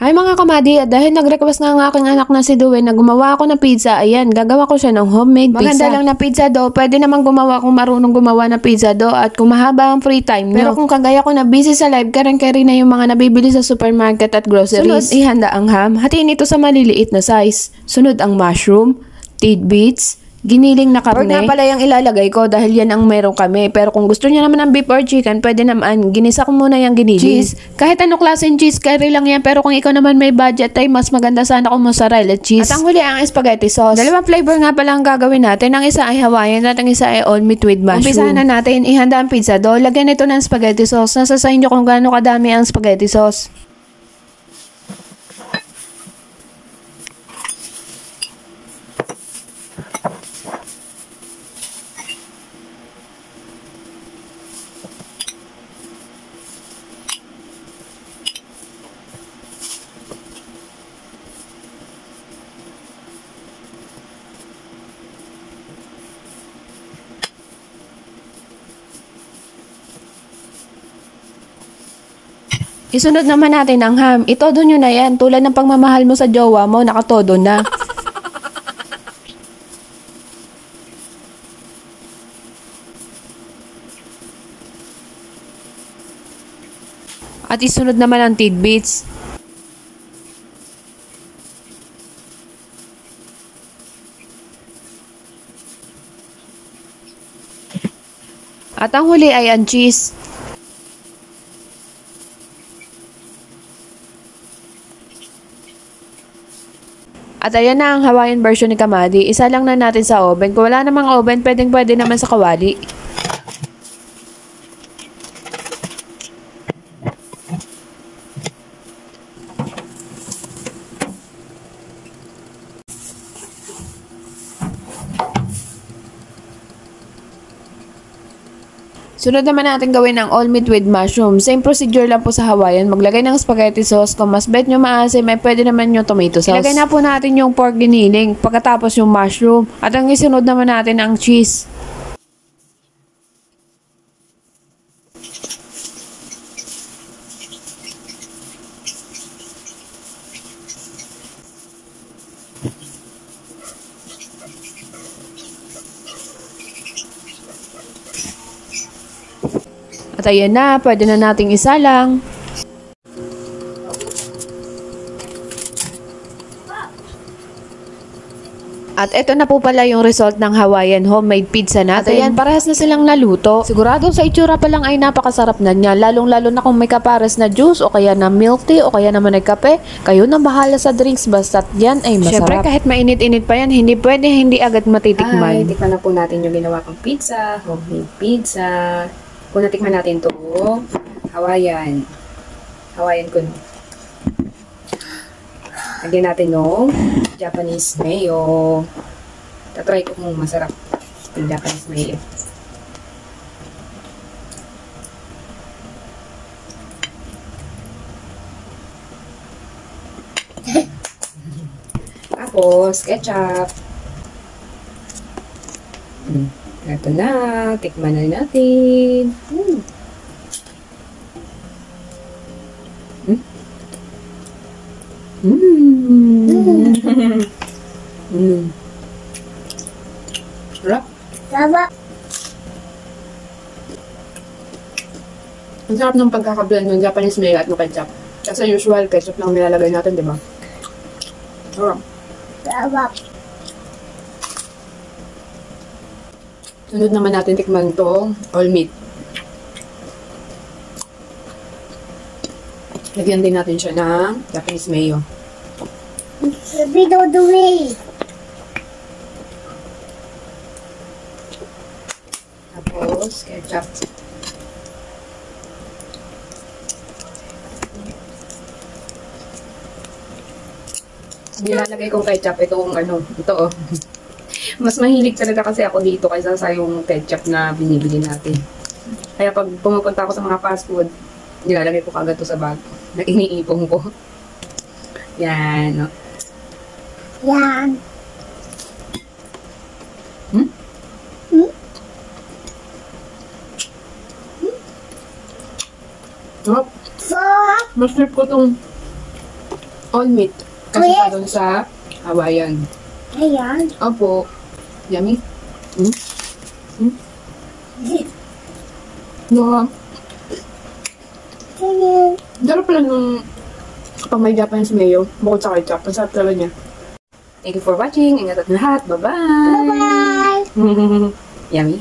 Ay mga kamadi, dahil nag-request nga ang aking anak na si Dwayne na gumawa ako ng pizza, ayan, gagawa ko siya ng homemade pizza. Maganda lang na pizza dough, pwede naman gumawa kung marunong gumawa ng pizza dough at kung mahaba ang free time nyo. Pero kung kagaya ko na busy sa live, karen-kari na yung mga nabibili sa supermarket at groceries. Sunod, ihanda ang ham, hatiin ito sa maliliit na size. Sunod ang mushroom, tidbits, giniling na karne. Pork nga pala yung ilalagay ko dahil yan ang meron kami. Pero kung gusto niya naman ng beef or chicken, pwede naman. Ginisa ko muna yung giniling. Cheese. Kahit anong klaseng cheese, curry lang yan. Pero kung ikaw naman may budget, ay mas maganda sana kung mozzarella cheese. At ang huli ang spaghetti sauce. Dalawang flavor nga pala ang gagawin natin. Ang isa ay Hawaiian at ang isa ay all meat with mushroom. Umpisahan na natin. Ihanda ang pizza dough. Lagyan ito ng spaghetti sauce. Nasa sa inyo kung gaano kadami ang spaghetti sauce. Isunod naman natin ang ham. Itodo nyo na yan. Tulad ng pagmamahal mo sa jowa mo, nakatodo na. At isunod naman ang tidbits. At ang huli ay ang cheese. At ayan na ang Hawaiian version ni Kamadi. Isa lang na natin sa oven. Kung wala namang oven, pwede naman sa kawali. Sunod naman natin gawin ang all meat with mushroom. Same procedure lang po sa Hawaiian. Maglagay ng spaghetti sauce. Kung mas bet nyo maasim, ay pwede naman yung tomato sauce. Ilagay na po natin yung pork giniling. Pagkatapos yung mushroom. At ang isunod naman natin ang cheese. At ayan na, pwede na nating isalang. At eto na po pala yung result ng Hawaiian homemade pizza natin. At ayan, parehas na silang naluto. Sigurado sa itsura pa lang ay napakasarap na niya. Lalong-lalo na kung may kapares na juice o kaya na milk tea o kaya naman ay kape. Kayo na bahala sa drinks basta't yan ay masarap. Siyempre kahit mainit-init pa yan, hindi pwede hindi agad matitikman. Ay, tikman na po natin yung ginawa kong pizza, homemade pizza. Kung natikman natin to Hawaiian ko. Lagyan natin ng Japanese mayo. Tatry ko kung masarap yung Japanese mayo. Tapos, ketchup. Ito na. Tikman na natin. Sarap. Sarap. Ang sarap ng pagkakablend ng Japanese mayo at ng ketchup. Kasi usual, ketchup lang nilalagay natin, di ba? Sarap. Sarap. Sunod naman natin tikman to all meat. Lagyan din natin siya ng Japanese mayo. Sabi do the way. Tapos, ketchup. Nilalagay kong ketchup. Itong ito oh. Mas mahilig talaga kasi ako dito kaysa sa yung ketchup na binibili natin. Kaya pag pumupunta ako sa mga fast food, nilalagay ko kagad to sa bag na iniipong ko. Yan. No? Yan. Sarap. Sarap. Mas trip ko itong All meat. Kasi pa doon sa Hawaiian. Ayan. Opo. Yummy. Mm. Mm. No. Ayan. Sarap pala nung kapag may Japanese mayo, bukod sa ketchup. Ang sarap talaga niya. Thank you for watching. Ingat at lahat. Bye-bye. Bye-bye. Yummy.